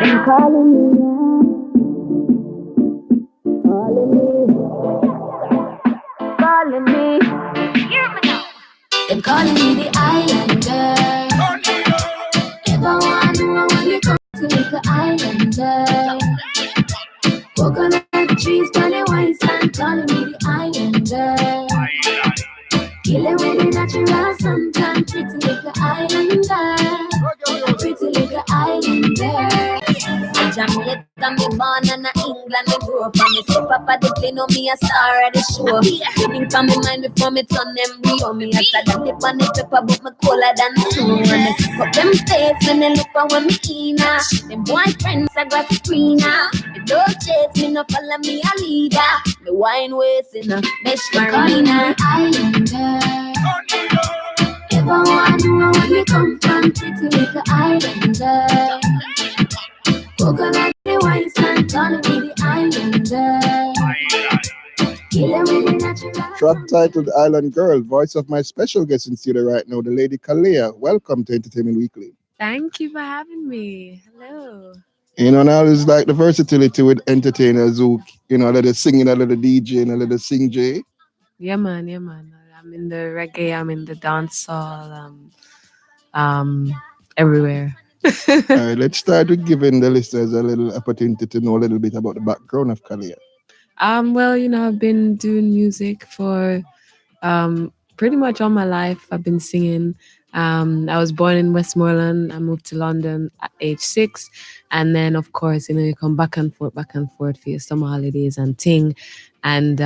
Them calling me, calling me, calling me. Hear me now. Them calling me the islander. If I want to, I want you come to make an islander. Coconut trees, bunny white sand, calling me the islander. Killing with the natural suntan, pretty little islander. Pretty little islander. Jamaica, me born and a England, me grow up. And me step up at the plane, no me a star at the show. Feeling from me mind before me turn them real. Me a sad and dip on the pepper, but me colder than snow. And me pick up them face when they look at when me in. Them boyfriends I got screener. They don't chase me, no follow me a leader. The wine waste in a mesh marina. Islander. If I want to know where you come from, pretty little islander. Coconut, the white sand, calling me the islander. Killing with the natural. Track titled Island Girl, voice of my special guest in studio right now, the lady Khalia. Welcome to Entertainment Weekly. Thank you for having me. Hello. You know, now it's like the versatility with entertainers who, you know, a little singing, a little DJ, and a little sing J. Yeah, man. I'm in the reggae, I'm in the dancehall, everywhere. All right, let's start with giving the listeners a little opportunity to know a little bit about the background of Khalia. Well, I've been doing music for pretty much all my life. I've been singing. I was born in Westmoreland. I moved to London at age 6. And then, of course, you come back and forth for your summer holidays and ting. And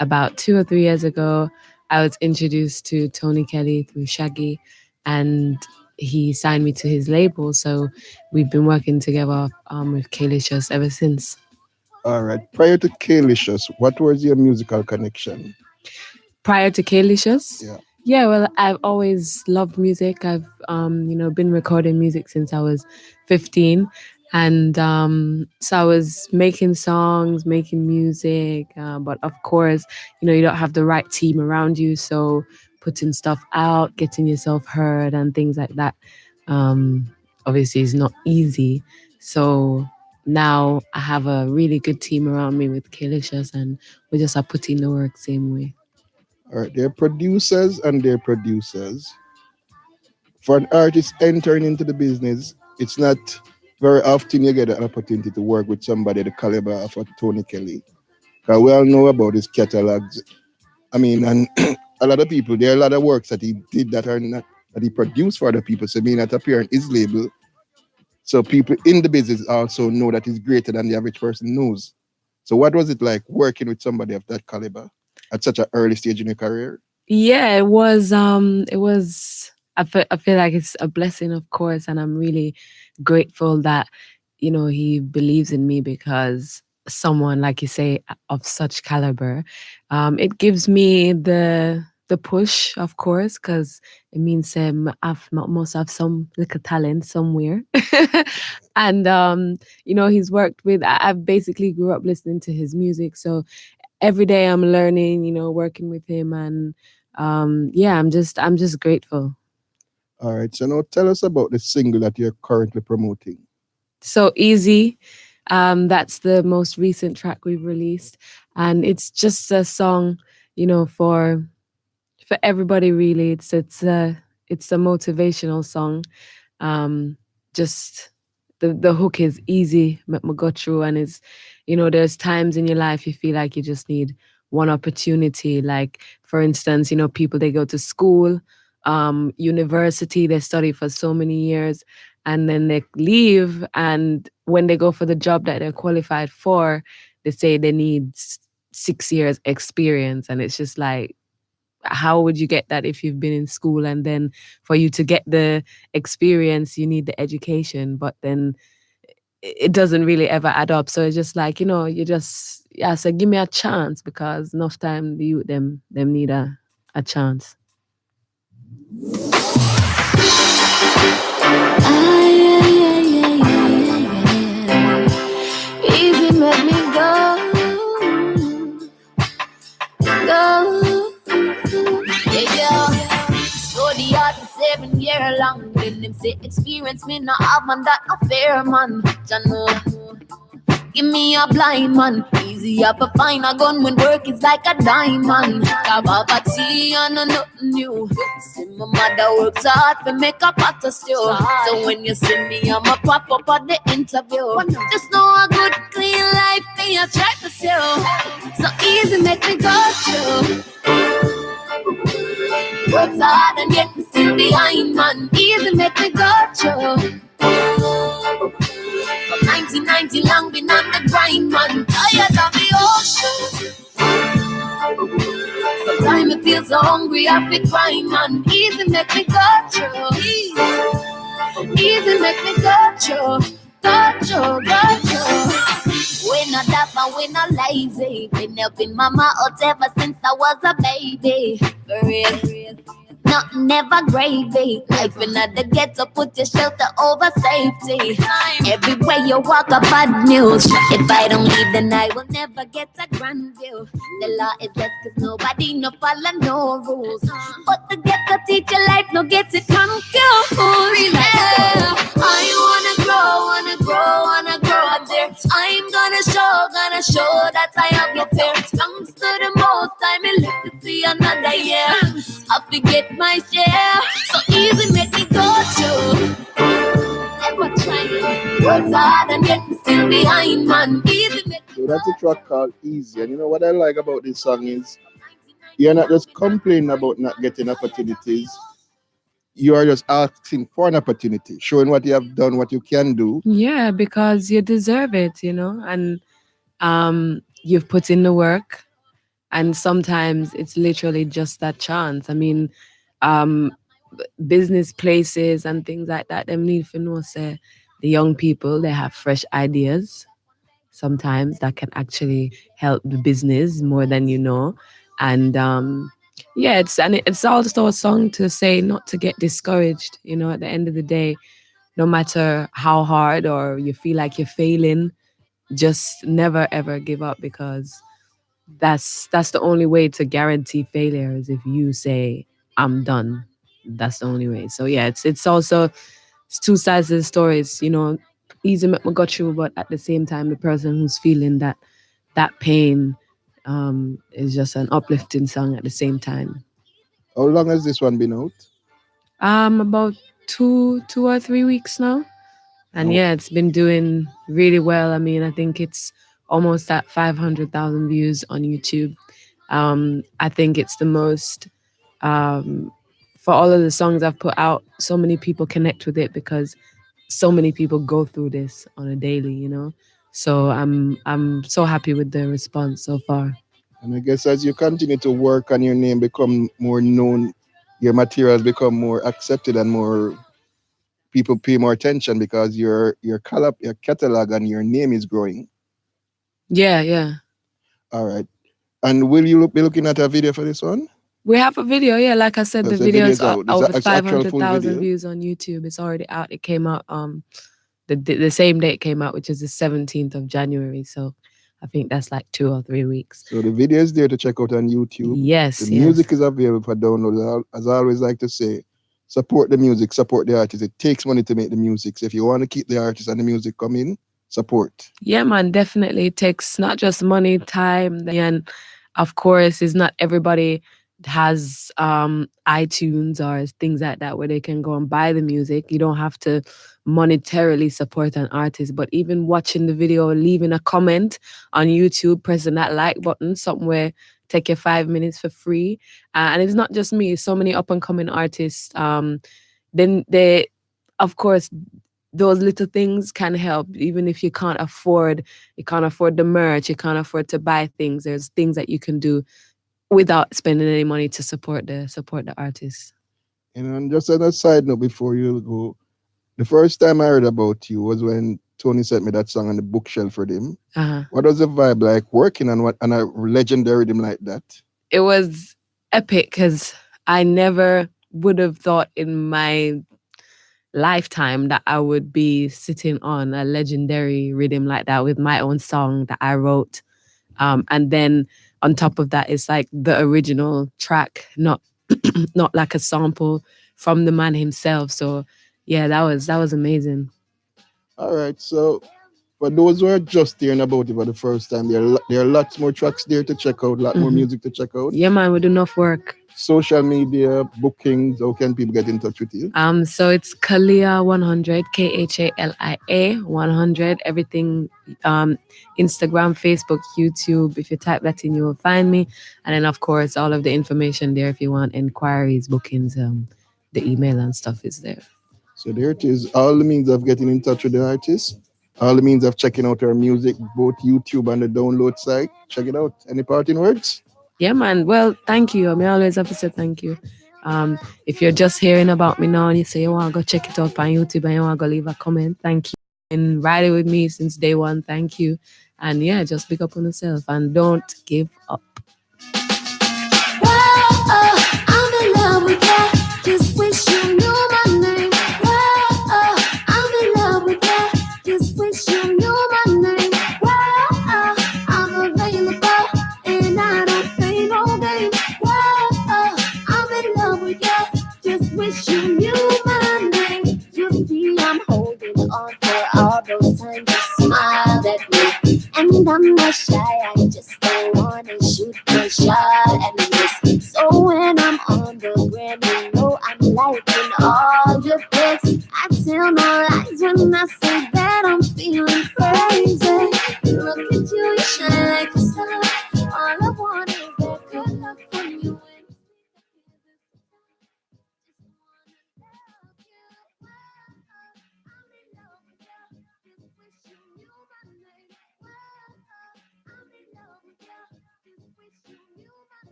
about 2 or 3 years ago, I was introduced to Tony Kelly through Shaggy. And he signed me to his label. So we've been working together with Khalicious ever since. All right. Prior to Khalicious, what was your musical connection? Prior to Khalicious? Yeah. Yeah, well, I've always loved music. I've, been recording music since I was 15. And so I was making songs, making music. But of course, you don't have the right team around you. So putting stuff out, getting yourself heard and things like that, obviously is not easy. So now I have a really good team around me with Khalicious, and we just are putting the work same way. All right, they're producers and they're producers. For an artist entering into the business, it's not very often you get an opportunity to work with somebody the caliber of a Tony Kelly. Because we all know about his catalogs. I mean, and a lot of people, there are a lot of works that he did that are not, that he produced for other people, so may not appear on his label. So people in the business also know that he's greater than the average person knows. So what was it like working with somebody of that caliber at such an early stage in your career? Yeah, it was. I feel like it's a blessing, of course, and I'm really grateful that he believes in me, because someone, like you say, of such caliber, it gives me the push, of course, because it means I must have some little talent somewhere. And he's worked with. I basically grew up listening to his music, so every day I'm learning, working with him, and I'm just grateful. All right, so now tell us about the single that you're currently promoting. So Easy, that's the most recent track we've released, and it's just a song, for everybody really. It's a motivational song. Just the hook is easy, make me go through, and it's, there's times in your life you feel like you just need one opportunity. Like, for instance, people, they go to school, university, they study for so many years, and then they leave, and when they go for the job that they're qualified for, they say they need 6 years experience, and it's just like, how would you get that if you've been in school? And then for you to get the experience, you need the education, but then it doesn't really ever add up. So it's just like, you just, so give me a chance, because enough time the youth them need a chance. Easy, make me go. Yeah. So the art is 7 year long. Then them say experience me not have man that affair man. Jano. Give me a blind man, easy up to find a gun when work is like a diamond. Kababati and a nothing new. See my mother works hard to make a pot of stew. So when you see me, I'ma pop up at the interview. Just know a good clean life, me I try to sell. So easy make me go through. Works hard and yet me still behind man. Easy make me go through. From 1990 long been on the grind, man. Tired of the ocean. Sometimes I feel so hungry, I feel crying, man. Easy make me go through. Easy make me go through. Go through, go through. When I dap and when I lazy. Been helping mama out ever since I was a baby. For real. Nothing ever gravy. Life in the ghetto, put your shelter over safety. Everywhere you walk, a bad news. If I don't leave, then I will never get a grand view. The law is less cause nobody no follow no rules. But the ghetto teach your life, no get it confused. Yeah. I wanna grow up there. I'm gonna show that I have your fear. Thanks to the most time, I live to see another year. I forget my share, so easy make me go through. Never trying, works hard and yet still behind, man. Easy make me So that's a track called Easy. And you know what I like about this song is you're not just complaining about not getting opportunities. You are just asking for an opportunity, showing what you have done, what you can do. Yeah, because you deserve it, and you've put in the work, and sometimes it's literally just that chance. I mean, um, business places and things like that, them need to know, say, the young people, they have fresh ideas sometimes that can actually help the business more than you know. And yeah, it's also a song to say not to get discouraged. At the end of the day, no matter how hard or you feel like you're failing, just never ever give up, because that's the only way to guarantee failure is if you say I'm done. That's the only way. So yeah, it's also it's two sides of the stories. Easy make me go through, but at the same time, the person who's feeling that pain is just an uplifting song at the same time. How long has this one been out? About 2 or 3 weeks now. And Now, yeah, it's been doing really well. I mean, I think it's almost at 500,000 views on YouTube. I think it's the most, um, for all of the songs I've put out, so many people connect with it because so many people go through this on a daily. So I'm so happy with the response so far. and I guess as you continue to work and your name become more known, your materials become more accepted and more people pay more attention because your catalog and your name is growing. Yeah, yeah. All right. And will you be looking at a video for this one? We have a video, yeah. Like I said, the Because the video video is is out. It's over actual full 500,000 video. views on YouTube. It's already out. It came out the same day it came out, which is the 17th of January. So I think that's like 2 or 3 weeks. So the video is there to check out on YouTube. The Yes, yes. music is available for download. As I always like to say, support the music, support the artist. It takes money to make the music. So if you want to keep the artist and the music coming, support. Yeah, man, definitely. It takes not just money, time, and of course, it's not everybody has iTunes or things like that where they can go and buy the music. You don't have to monetarily support an artist, but even watching the video, leaving a comment on YouTube, pressing that like button, somewhere take your 5 minutes for free. And it's not just me, so many up and coming artists. Then they, of course, those little things can help, even if you can't afford the merch, you can't afford to buy things. There's things that you can do without spending any money to support the artist. And just on a side note before you go, the first time I heard about you was when Tony sent me that song on the bookshelf for him. Uh-huh. What was the vibe like working on a legendary rhythm like that? It was epic because I never would have thought in my lifetime that I would be sitting on a legendary rhythm like that with my own song that I wrote. And then on top of that, it's like the original track, not not like a sample from the man himself. So yeah, that was amazing. All right, so for those who are just hearing about it for the first time, there are lots more tracks there to check out, a lot more Hmm. music to check out. Yeah, man, we do enough work. Social media, bookings, how can people get in touch with you? So it's Khalia 100, Khalia 100. Everything, um, Instagram, Facebook, YouTube. If you type that in, you will find me. And then, of course, all of the information there. If you want inquiries, bookings, the email and stuff is there. So there it is. All the means of getting in touch with the artist, all the means of checking out our music, both YouTube and the download site. Check it out. Any parting words? Yeah, man. Well, thank you. I mean, I always have to say thank you. If you're just hearing about me now and you say you want to go check it out on YouTube and you want to go leave a comment, thank you. And ride it with me since day one, thank you. And yeah, just pick up on yourself and don't give up. Whoa, I'm in love with that. Just wish you knew my name. Whoa, I'm in love with that. Just wish you knew my name. Whoa, I'm available and I don't play no games. Whoa, I'm in love with that. Just wish you knew my name. You see, I'm holding on for all those times you smiled at me. And I'm not shy, I just don't wanna shoot my shot and miss. So when I'm on the gram, you know I'm liking all your pics. I tell no lies when I say that I'm feeling crazy. Look at you, you shine like